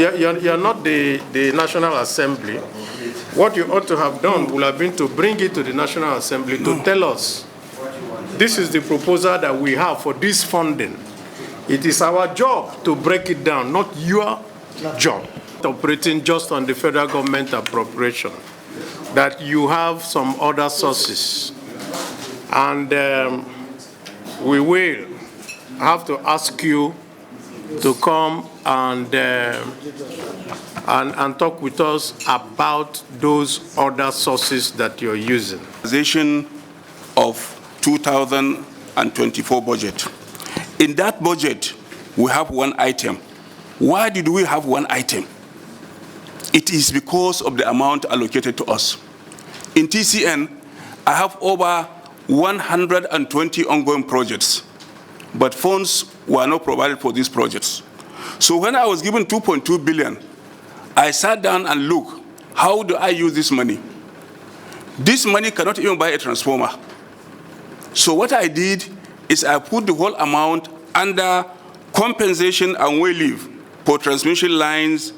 you're not the National Assembly. What you ought to have done would have been to bring it to the National Assembly to tell us, this is the proposal that we have for this funding. It is our job to break it down, not your job. Operating just on the federal government appropriation, that you have some other sources. And we will have to ask you to come and talk with us about those other sources that you're using. Of 2024 budget. In that budget, we have one item. Why did we have one item? It is because of the amount allocated to us. In TCN, I have over 120 ongoing projects, but funds were not provided for these projects. So when I was given 2.2 billion, I sat down and looked, how do I use this money? This money cannot even buy a transformer. So what I did is I put the whole amount under compensation and relief for transmission lines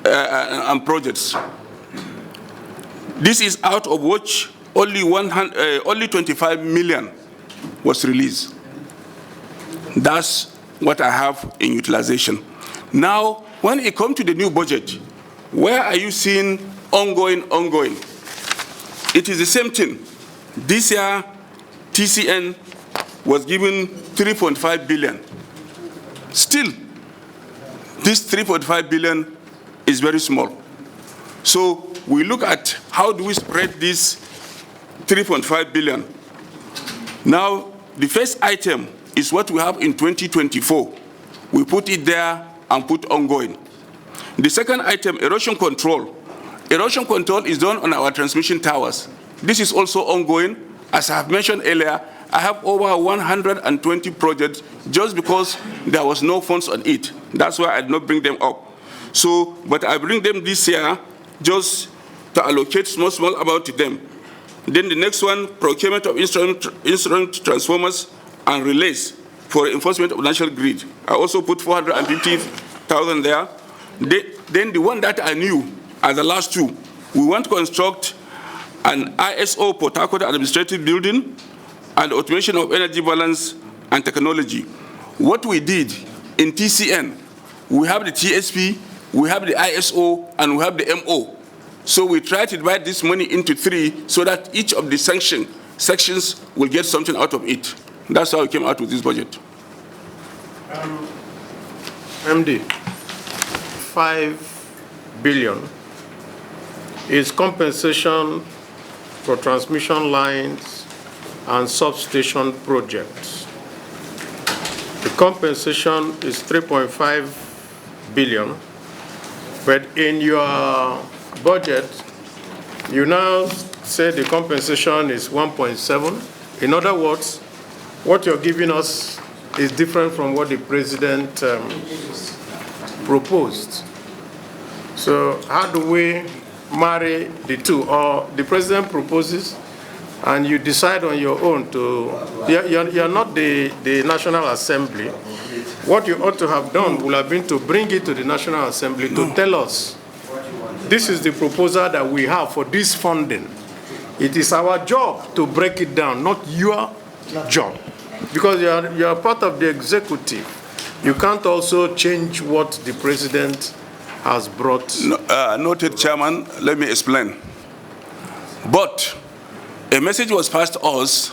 and projects. This is out of which only 25 million was released. That's what I have in utilization. Now, when it comes to the new budget, where are you seeing ongoing? It is the same thing. This year, TCN was given 3.5 billion. Still, this 3.5 billion is very small. So we look at how do we spread this 3.5 billion. Now, the first item is what we have in 2024. We put it there and put ongoing. The second item, erosion control. Erosion control is done on our transmission towers. This is also ongoing. As I have mentioned earlier, I have over 120 projects just because there was no funds on it. That's why I did not bring them up. So, but I bring them this year just to allocate small amount to them. Then the next one, procurement of instrument transformers and relays for enforcement of national grid. I also put 450,000 there. Then the one that I knew as the last two, we want to construct an ISO Port Harcourt administrative building and automation of energy balance and technology. What we did in TCN, we have the TSP, we have the ISO, and we have the MO. So we try to divide this money into three so that each of the sections will get something out of it. That's how we came out with this budget. MD, 5 billion is compensation for transmission lines and substation projects. The compensation is 3.5 billion, but in your budget, you now say the compensation is 1.7. In other words, what you're giving us is different from what the president proposed. So how do we marry the two? Or the president proposes and you decide on your own to, you're not the National Assembly. What you ought to have done would have been to bring it to the National Assembly to tell us, this is the proposal that we have for this funding. It is our job to break it down, not your job. Because you're part of the executive. You can't also change what the president has brought. Noted, Chairman, let me explain. But a message was passed to us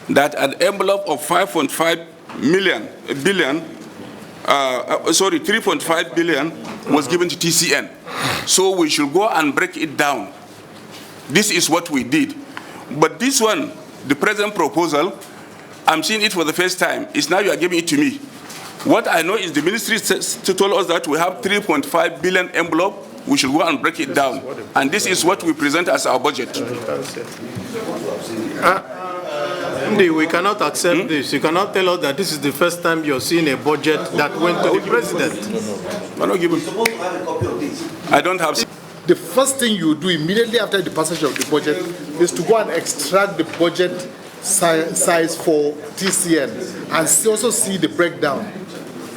that an envelope of 3.5 billion was given to TCN. So we should go and break it down. This is what we did. But this one, the present proposal, I'm seeing it for the first time. It's now you are giving it to me. What I know is the ministry told us that we have 3.5 billion envelope. We should go and break it down. And this is what we present as our budget. We cannot accept this. You cannot tell us that this is the first time you're seeing a budget that went to the president. I don't have. The first thing you do immediately after the passage of the budget is to go and extract the budget size for TCN and also see the breakdown.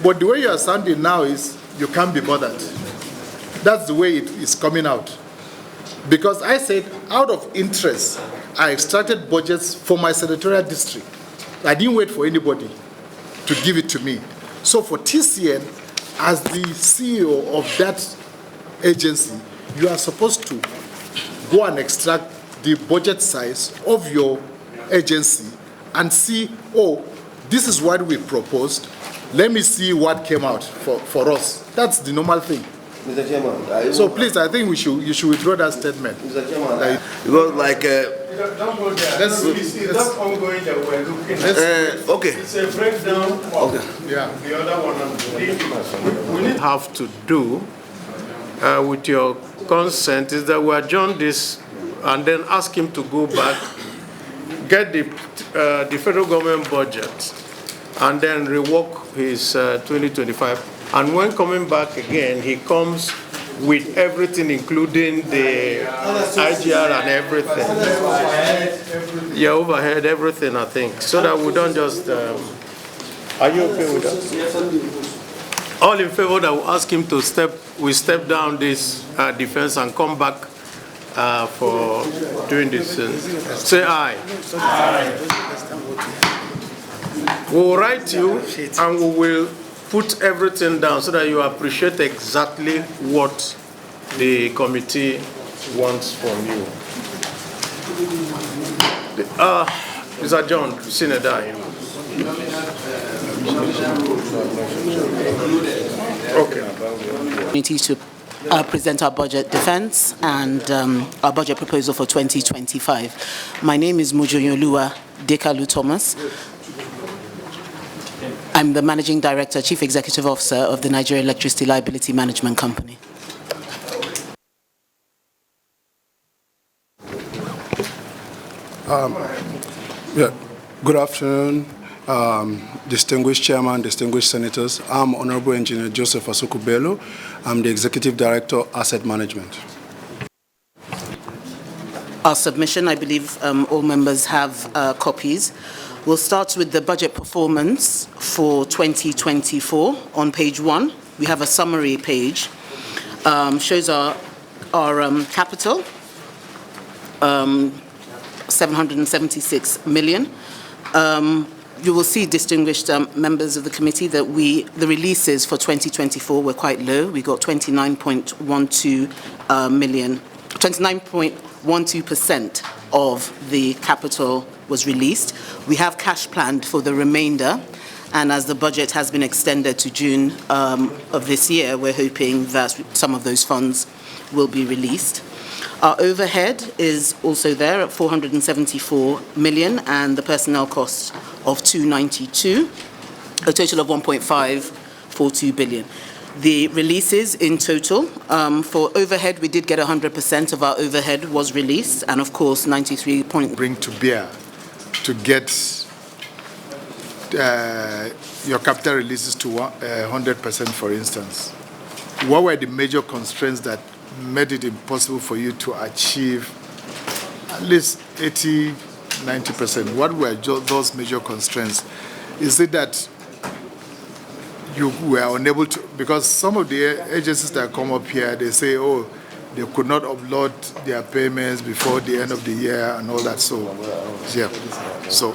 But the way you are sounding now is you can't be bothered. That's the way it is coming out. Because I said, out of interest, I extracted budgets for my senatorial district. I didn't wait for anybody to give it to me. So for TCN, as the CEO of that agency, you are supposed to go and extract the budget size of your agency and see, oh, this is what we proposed. Let me see what came out for us. That's the normal thing. Mr. Chairman, So please, I think you should withdraw that statement. Mr. Chairman, because like Don't go there. Let's- It's not ongoing that we're looking at. okay. It's a breakdown of Yeah. the other one. We need have to do, with your consent, is that we adjourn this and then ask him to go back, get the federal government budget, and then rework his 2025. And when coming back again, he comes with everything, including the IGR and everything. Yeah, overhead, everything, I think, so that we don't just. Are you okay with that? All in favor that we ask him to step down this defense and come back for doing this. Say aye. We'll write you and we will put everything down so that you appreciate exactly what the committee wants from you. Mr. John, Enyinnaya. Okay. Opportunity to present our budget defense and our budget proposal for 2025. My name is Mojonyolua Dekalu Thomas. I'm the Managing Director, Chief Executive Officer of the Nigeria Electricity Liability Management Company. Good afternoon, distinguished chairman, distinguished senators. I'm Honorable Engineer Joseph Asuku Bello. I'm the Executive Director, Asset Management. Our submission, I believe all members have copies. We'll start with the budget performance for 2024 on page 1. We have a summary page. Shows our capital, 776 million. You will see, distinguished members of the committee, that the releases for 2024 were quite low. We got 29.12 million, 29.12% of the capital was released. We have cash planned for the remainder, and as the budget has been extended to June of this year, we're hoping that some of those funds will be released. Our overhead is also there at 474 million, and the personnel cost of 292, a total of 1.542 billion. The releases in total, for overhead, we did get 100% of our overhead was released, and of course 93. Bring to bear to get your capital releases to 100%, for instance. What were the major constraints that made it impossible for you to achieve at least 80, 90%? What were those major constraints? Is it that you were unable to, because some of the agencies that come up here, they say, oh, they could not upload their payments before the end of the year and all that. So, yeah. So,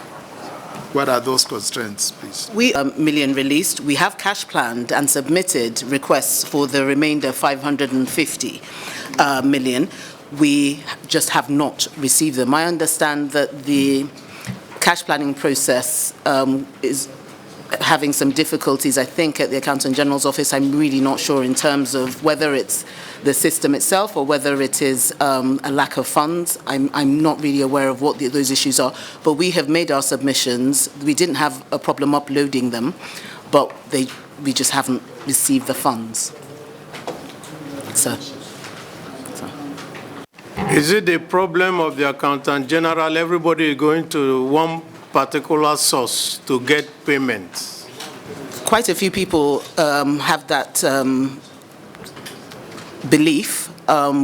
what are those constraints, please? We million released. We have cash planned and submitted requests for the remainder 550 million. We just have not received them. I understand that the cash planning process is having some difficulties, I think, at the Accountant General's office. I'm really not sure in terms of whether it's the system itself or whether it is a lack of funds. I'm not really aware of what those issues are, but we have made our submissions. We didn't have a problem uploading them, but we just haven't received the funds. So. Is it the problem of the Accountant General? Everybody is going to one particular source to get payments? Quite a few people have that belief.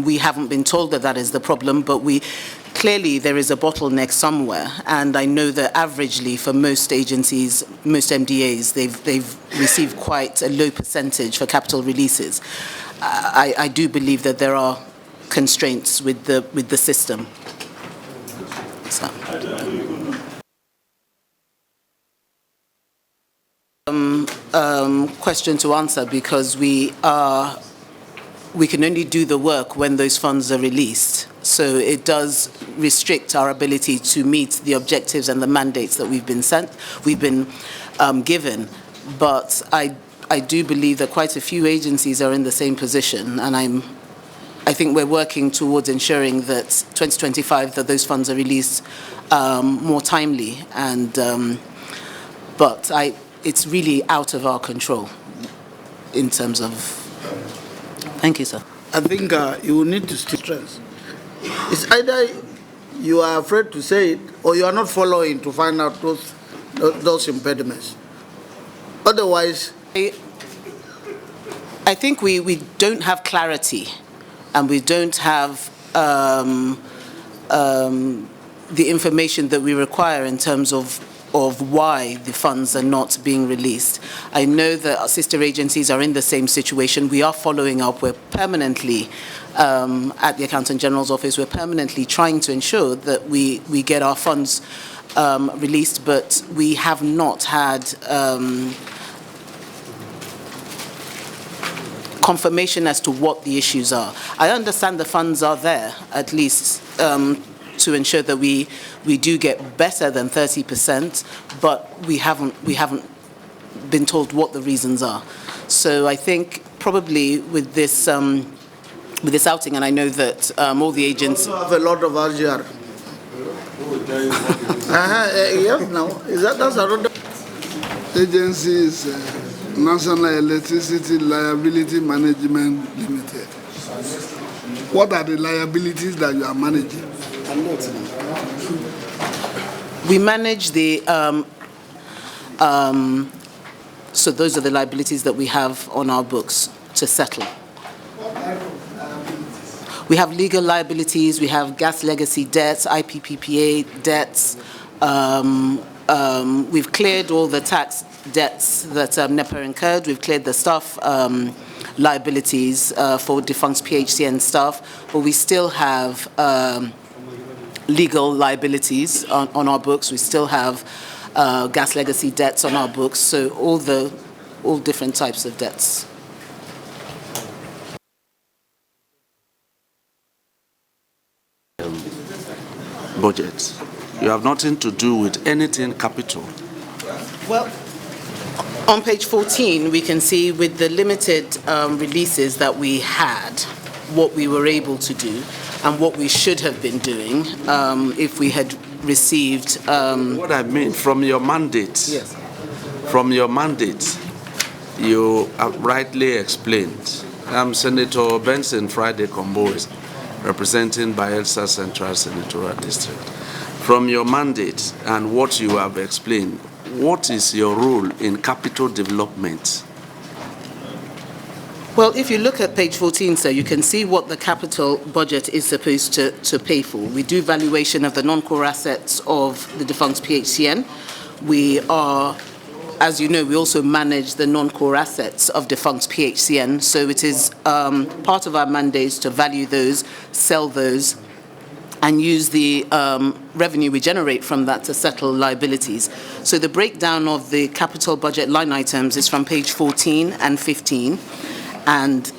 We haven't been told that that is the problem, but clearly there is a bottleneck somewhere. And I know that averagely for most agencies, most MDAs, they've received quite a low percentage for capital releases. I do believe that there are constraints with the system. So. Question to answer, because we can only do the work when those funds are released. So it does restrict our ability to meet the objectives and the mandates that we've been given. But I do believe that quite a few agencies are in the same position, and I think we're working towards ensuring that 2025 that those funds are released more timely. And but it's really out of our control in terms of. Thank you, sir. I think you will need to stress. It's either you are afraid to say it or you are not following to find out those impediments. Otherwise, I think we don't have clarity, and we don't have the information that we require in terms of why the funds are not being released. I know that our sister agencies are in the same situation. We are following up. We're permanently, at the Accountant General's office, we're permanently trying to ensure that we get our funds released, but we have not had confirmation as to what the issues are. I understand the funds are there, at least to ensure that we do get better than 30%, but we haven't been told what the reasons are. So I think probably with this outing, and I know that all the agents have a lot of RGR. Yes, now that's a lot. Agencies, National Electricity Liability Management Limited. What are the liabilities that you are managing? We manage the, so those are the liabilities that we have on our books to settle. We have legal liabilities, we have gas legacy debts, IPPPA debts. We've cleared all the tax debts that NEPA incurred. We've cleared the staff liabilities for defunct PHCN staff, but we still have legal liabilities on our books. We still have gas legacy debts on our books, so all different types of debts. Budgets. You have nothing to do with anything capital. Well, on page 14, we can see with the limited releases that we had, what we were able to do and what we should have been doing if we had received... What I mean, from your mandate, yes. From your mandate, you have rightly explained. I'm Senator Benson Friday Combois, representing Bayelsa Central Senatorial District. From your mandate and what you have explained, what is your role in capital development? Well, if you look at page 14, sir, you can see what the capital budget is supposed to pay for. We do valuation of the non-core assets of the defunct PHCN. We are, as you know, we also manage the non-core assets of defunct PHCN. So it is part of our mandates to value those, sell those, and use the revenue we generate from that to settle liabilities. So the breakdown of the capital budget line items is from page 14 and 15, and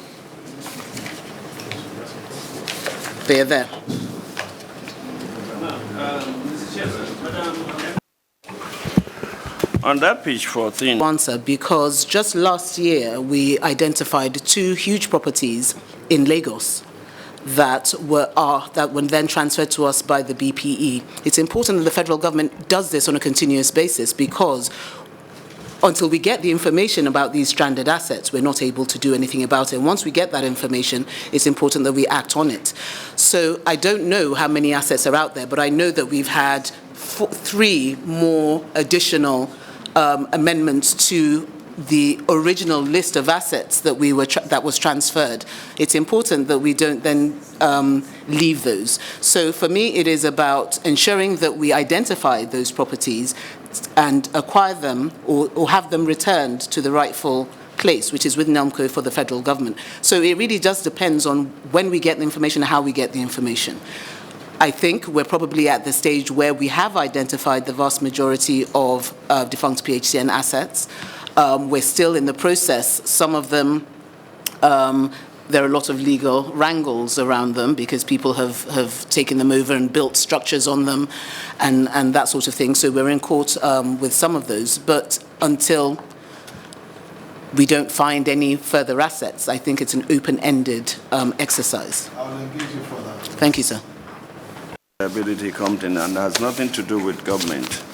they're there. On that page 14. Answer, because just last year we identified 2 huge properties in Lagos that were then transferred to us by the BPE. It's important that the federal government does this on a continuous basis, because until we get the information about these stranded assets, we're not able to do anything about it. Once we get that information, it's important that we act on it. So I don't know how many assets are out there, but I know that we've had 3 more additional amendments to the original list of assets that that was transferred. It's important that we don't then leave those. So for me, it is about ensuring that we identify those properties and acquire them or have them returned to the rightful place, which is with NELMCO for the federal government. So it really just depends on when we get the information and how we get the information. I think we're probably at the stage where we have identified the vast majority of defunct PHCN assets. We're still in the process. Some of them, there are a lot of legal wrangles around them because people have taken them over and built structures on them and that sort of thing. So we're in court with some of those. But until we don't find any further assets, I think it's an open-ended exercise. I will engage you for that. Thank you, sir. Ability comes in and has nothing to do with government.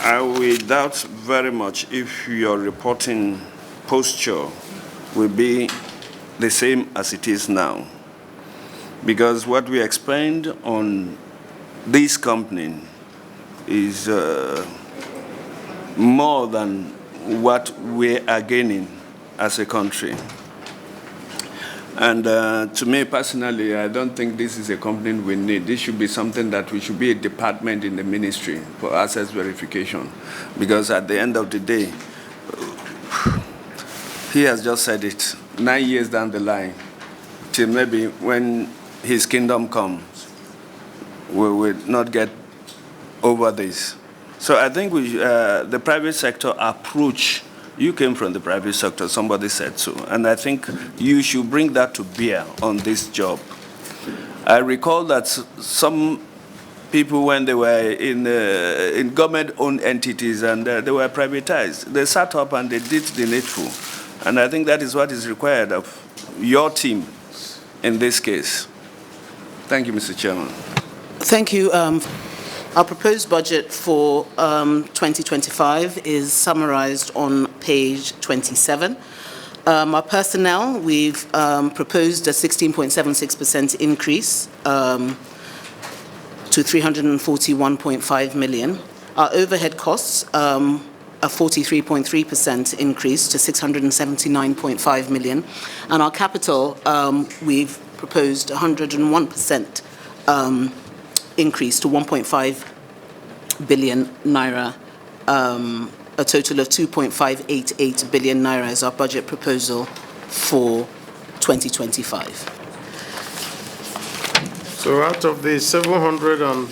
I will doubt very much if your reporting posture will be the same as it is now. Because what we explained on this company is more than what we are gaining as a country. And to me personally, I don't think this is a company we need. This should be something that we should be a department in the ministry for assets verification. Because at the end of the day, he has just said it, 9 years down the line, till maybe when his kingdom comes, we will not get over this. So I think the private sector approach, you came from the private sector, somebody said so, and I think you should bring that to bear on this job. I recall that some people, when they were in government-owned entities and they were privatized, they sat up and they did the needful. And I think that is what is required of your team in this case. Thank you, Mr. Chairman. Thank you. Our proposed budget for 2025 is summarized on page 27. Our personnel, we've proposed a 16.76% increase to 341.5 million. Our overhead costs, a 43.3% increase to 679.5 million. And our capital, we've proposed 101% increase to 1.5 billion naira, a total of 2.588 billion naira is our budget proposal for 2025. So out of the 700 and...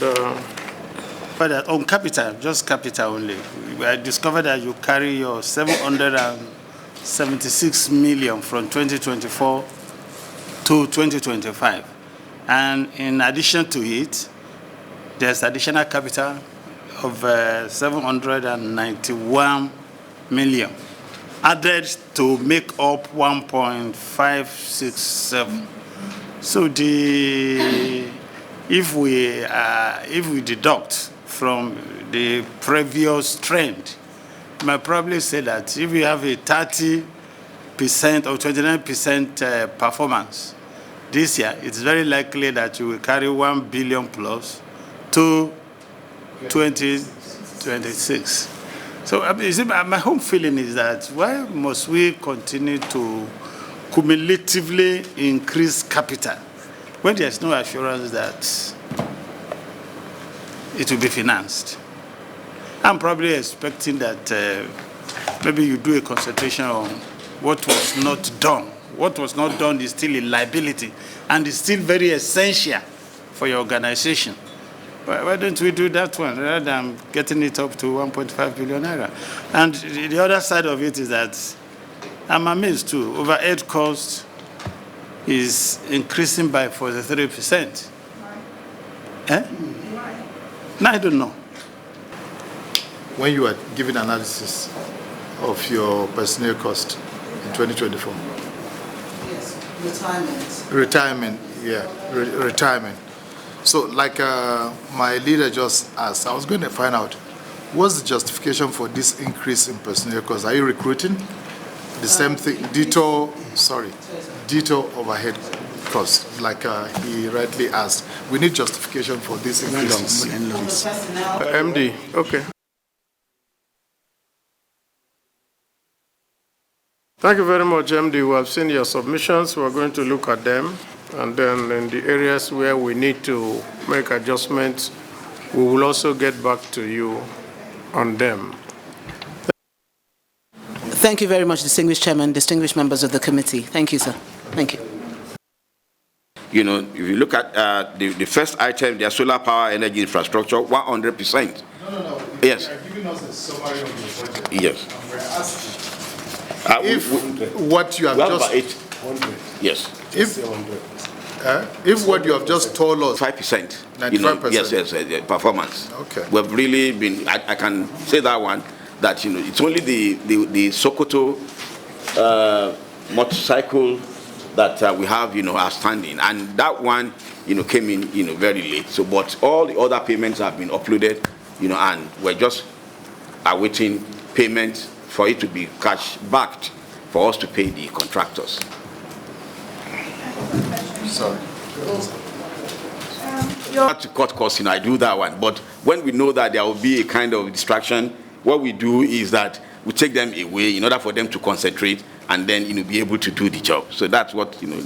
But on capital, just capital only, I discovered that you carry your 776 million from 2024 to 2025. And in addition to it, there's additional capital of 791 million added to make up 1.567. So if we deduct from the previous trend, I might probably say that if we have a 30% or 29% performance this year, it's very likely that you will carry 1 billion plus to 2026. So my home feeling is that why must we continue to cumulatively increase capital when there's no assurance that it will be financed? I'm probably expecting that maybe you do a concentration on what was not done. What was not done is still a liability and is still very essential for your organization. Why don't we do that one rather than getting it up to 1.5 billion naira? And the other side of it is that I'm amazed too. Overhead cost is increasing by 43%. Eh? No, I don't know. When you are giving analysis of your personnel cost in 2024? Yes, retirement. Retirement, yeah, retirement. So like my leader just asked, I was going to find out, what's the justification for this increase in personnel cost? Are you recruiting? The same thing, ditto overhead cost, like he rightly asked. We need justification for this increase. MD, okay. Thank you very much, MD. We have seen your submissions. We're going to look at them. And then in the areas where we need to make adjustments, we will also get back to you on them. Thank you very much, distinguished chairman, distinguished members of the committee. Thank you, sir. Thank you. You know, if you look at the first item, their solar power energy infrastructure, 100%. No. Yes. You are giving us a summary of your budget. Yes. And we're asking if what you have just... 100. Yes. If what you have just told us... 5%. 95%. You know, yes, performance. Okay. We've really been, I can say that one, that, you know, it's only the Sokoto motorcycle that we have, you know, outstanding, and that one, you know, came in, you know, very late. So, but all the other payments have been uploaded, you know, and we're just awaiting payment for it to be cash backed for us to pay the contractors. Sorry. Not to cut costs, you know, I do that one. But when we know that there will be a kind of distraction, what we do is that we take them away in order for them to concentrate and then, you know, be able to do the job. So that's what, you know,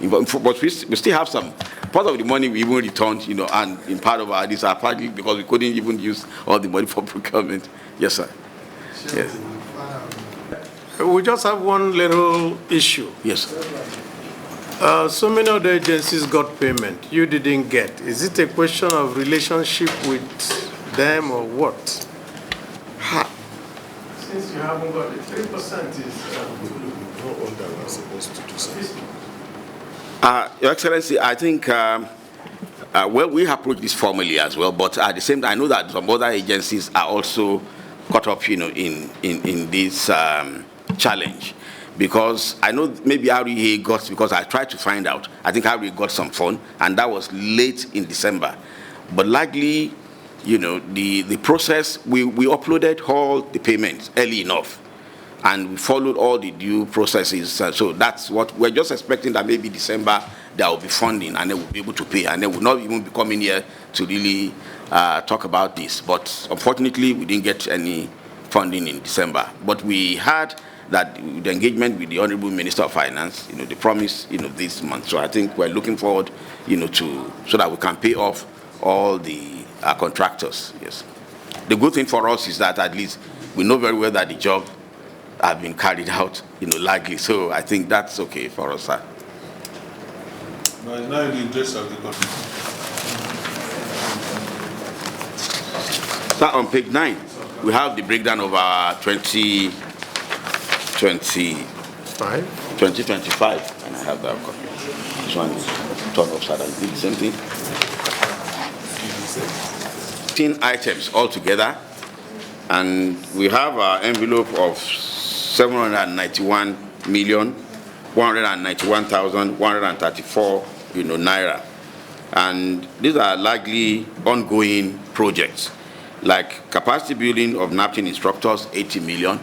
but we still have some part of the money we even returned, you know, and in part of our this are partly because we couldn't even use all the money for procurement. Yes, sir. Yes. We just have one little issue. Yes. So many other agencies got payment. You didn't get. Is it a question of relationship with them or what? Since you haven't got it, 3% is no older than supposed to do something. Your Excellency, I think, well, we approach this formally as well, but at the same time, I know that some other agencies are also caught up, you know, in this challenge. Because I know maybe REA got, because I tried to find out, I think REA got some fund, and that was late in December. But likely, you know, the process, we uploaded all the payments early enough, and we followed all the due processes. So that's what we're just expecting, that maybe December there will be funding and they will be able to pay, and they will not even be coming here to really talk about this. But unfortunately, we didn't get any funding in December. But we had that the engagement with the Honorable Minister of Finance, you know, the promise, you know, this month. So I think we're looking forward, you know, so that we can pay off all the contractors. Yes. The good thing for us is that at least we know very well that the job have been carried out, you know, largely. So I think that's okay for us, sir. No, it's not in the interest of the country. Sir, on page 9, we have the breakdown of our 2025, and I have that copy. This one is turned upside down. Did the same thing. 15 items altogether, and we have an envelope of 791,191,134, you know, naira, and these are largely ongoing projects, like capacity building of napkin instructors, 80 million.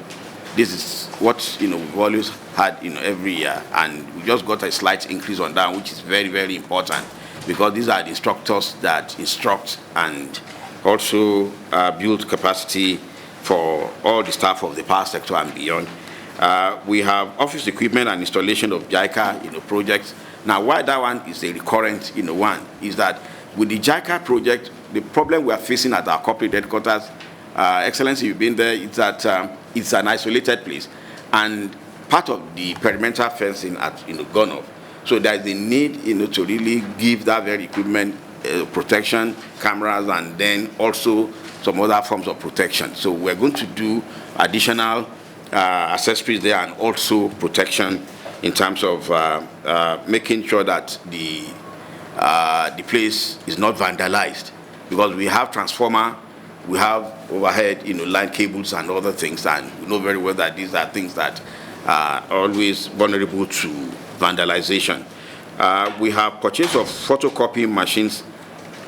This is what, you know, we've always had, you know, every year, and we just got a slight increase on that, which is very, very important, because these are the instructors that instruct and also build capacity for all the staff of the power sector and beyond. We have office equipment and installation of JICA, you know, projects. Now, why that one is a recurrent, you know, one is that with the JICA project, the problem we are facing at our corporate headquarters, Excellency, you've been there, is that it's an isolated place, and part of the perimeter fencing had, you know, gone up. So there is a need, you know, to really give that very equipment protection, cameras, and then also some other forms of protection. So we're going to do additional accessories there, and also protection in terms of making sure that the place is not vandalized, because we have transformer, we have overhead, you know, line cables and other things, and we know very well that these are things that are always vulnerable to vandalization. We have purchase of photocopy machines,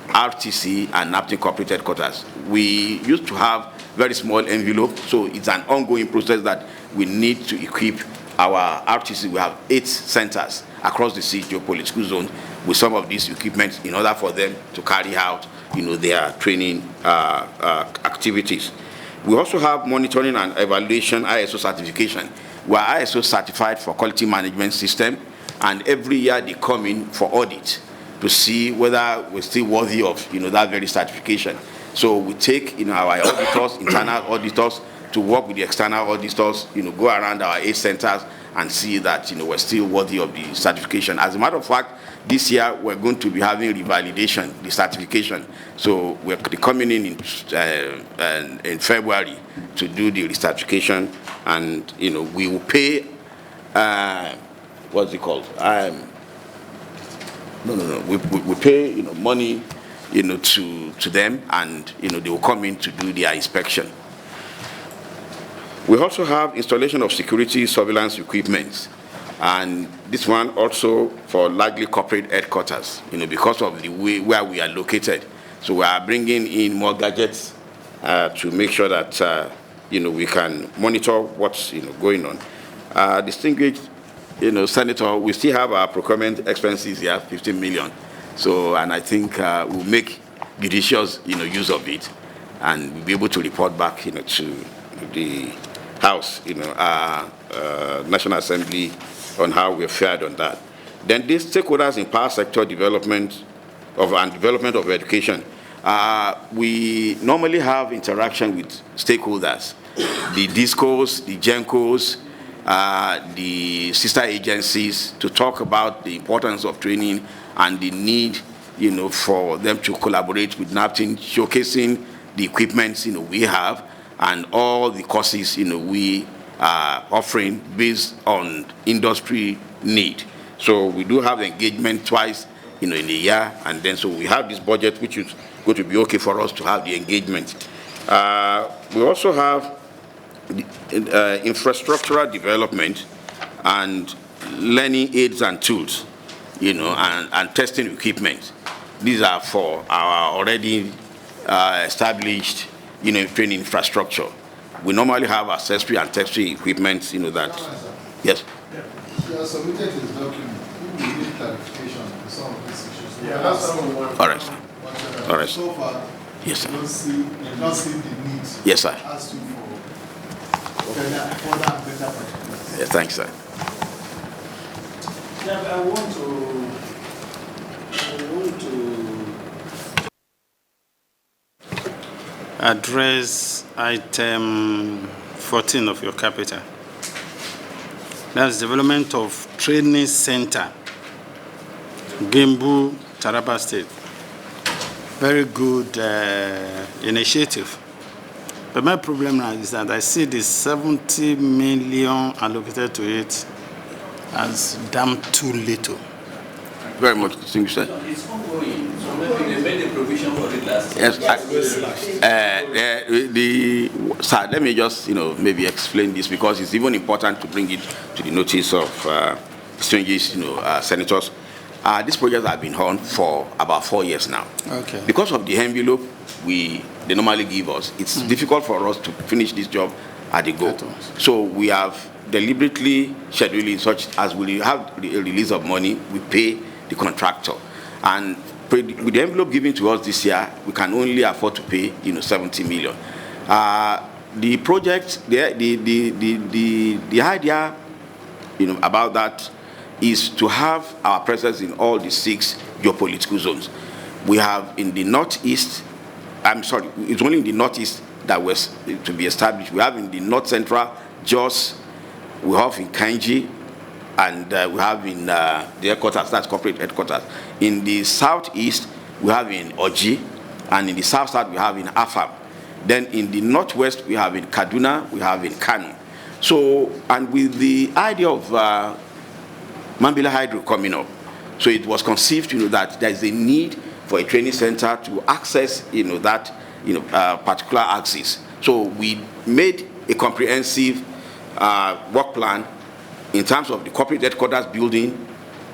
RTC, and napkin corporate headquarters. We used to have very small envelope, so it's an ongoing process that we need to equip our RTC. We have 8 centers across the geopolitical zone with some of these equipment in order for them to carry out, you know, their training activities. We also have monitoring and evaluation ISO certification. We are ISO certified for quality management system, and every year they come in for audit to see whether we're still worthy of, you know, that very certification. So we take, you know, our auditors, internal auditors, to work with the external auditors, go around our 8 centers and see that, we're still worthy of the certification. As a matter of fact, this year we're going to be having revalidation, the certification. So we're coming in February to do the recertification, and, we will pay, what's it called? We pay, money, to them, and, they will come in to do their inspection. We also have installation of security surveillance equipment, and this one also for largely corporate headquarters, because of the way where we are located. So we are bringing in more gadgets to make sure that, we can monitor what's, going on. Distinguished, Senator, we still have our procurement expenses here, 15 million. So, and I think we'll make judicious, use of it, and we'll be able to report back, to the House, National Assembly, on how we've fared on that. Then these stakeholders in power sector development and development of education, we normally have interaction with stakeholders, the DISCOs, the GENCOs, the sister agencies, to talk about the importance of training and the need, for them to collaborate with NAPTIN, showcasing the equipment, we have, and all the courses, we are offering based on industry need. So we do have engagement twice, in a year, and then so we have this budget, which is going to be okay for us to have the engagement. We also have the, infrastructural development and learning aids and tools, and testing equipment. These are for our already established, training infrastructure. We normally have accessory and tertiary equipment, that. Yes. You have submitted this document. We need clarification on some of these issues. Yeah. All right, sir. All right. So far, yes, sir. You don't see the need. Yes, sir. Asking for further and better particulars. Yeah, thanks, sir. Yeah, I want to address item 14 of your capital. That's development of training center, Gembu, Taraba State. Very good initiative. But my problem now is that I see the 70 million allocated to it as damn too little. Very much distinguished, sir. It's ongoing, so maybe they made a provision for it last year. Yes, sir, let me just, maybe explain this, because it's even important to bring it to the notice of distinguished, senators. This project has been on for about 4 years now. Okay. Because of the envelope they normally give us, it's difficult for us to finish this job at the go. So we have deliberately scheduled it such as we have the release of money, we pay the contractor. And with the envelope given to us this year, we can only afford to pay, 70 million. The project, the idea, about that is to have our presence in all the 6 geopolitical zones. We have in the northeast, it's only in the northeast that was to be established. We have in the north central, Jos, we have in Kanji, and we have in the headquarters, that's corporate headquarters. In the southeast, we have in Oji, and in the south we have in Afam. Then in the northwest, we have in Kaduna, we have in Kano. So, and with the idea of Mambila Hydro coming up, so it was conceived, that there is a need for a training center to access, that, particular axis. So we made a comprehensive work plan in terms of the corporate headquarters building,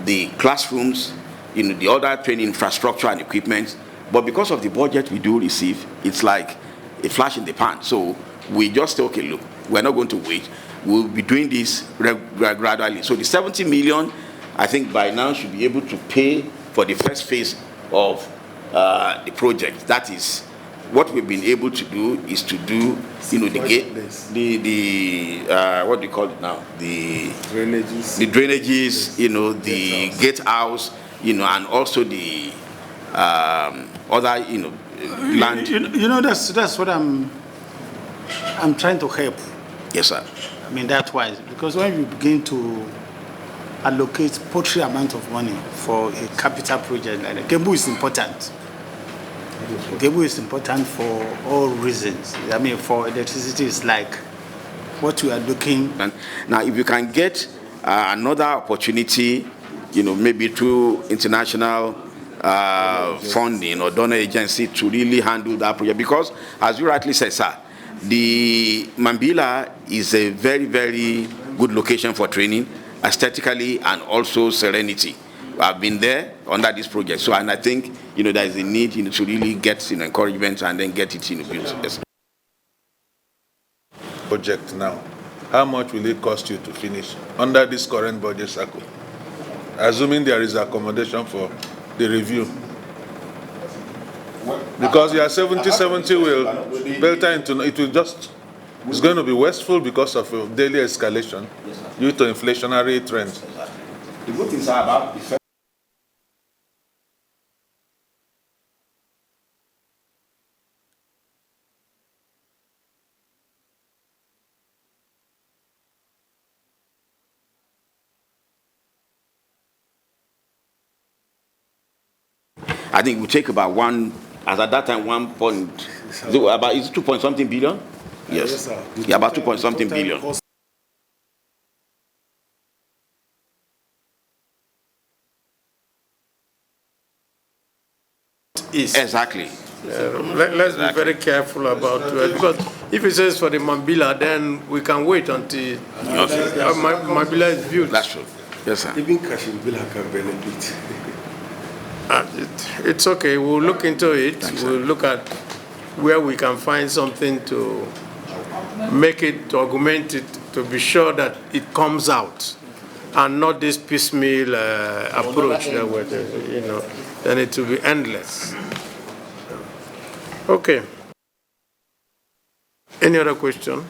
the classrooms, the other training infrastructure and equipment. But because of the budget we do receive, it's like a flash in the pan. So we just say, okay, look, we're not going to wait. We'll be doing this gradually. So the 70 million, I think by now should be able to pay for the first phase of the project. That is what we've been able to do, is to do, the gate, what do you call it now? The drainages, the gatehouse, and also the other, land. That's what I'm I'm trying to help. Yes, sir. I mean, that's why. Because when you begin to allocate paltry amount of money for a capital project like that, Gembu is important. Gembu is important for all reasons. I mean, for electricity, it's like what we are looking. And now, if you can get another opportunity, maybe through international funding or donor agency to really handle that project, because as you rightly said, sir, the Mambila is a very, very good location for training, aesthetically and also serenity. I've been there under this project, so and I think there is a need to really get encouragement and then get it built. Yes. Project now, how much will it cost you to finish under this current budget cycle? Assuming there is accommodation for the review. Because your 70/70 will filter into it's going to be wasteful because of daily escalation due to inflationary trends. The good things are about the I think we take about as at that time, 1 point, about, is it 2 point something billion? Yes. Yeah, about 2 point something billion. Exactly. Let's be very careful about it, because if it says for the Mambila, then we can wait until Mambila is built. That's true. Yes, sir. Even Kashimvila can benefit. It's okay. We'll look into it. Thanks, we'll look at where we can find something to make it, to augment it, to be sure that it comes out, and not this piecemeal approach that we're, then it will be endless. Okay. Any other question?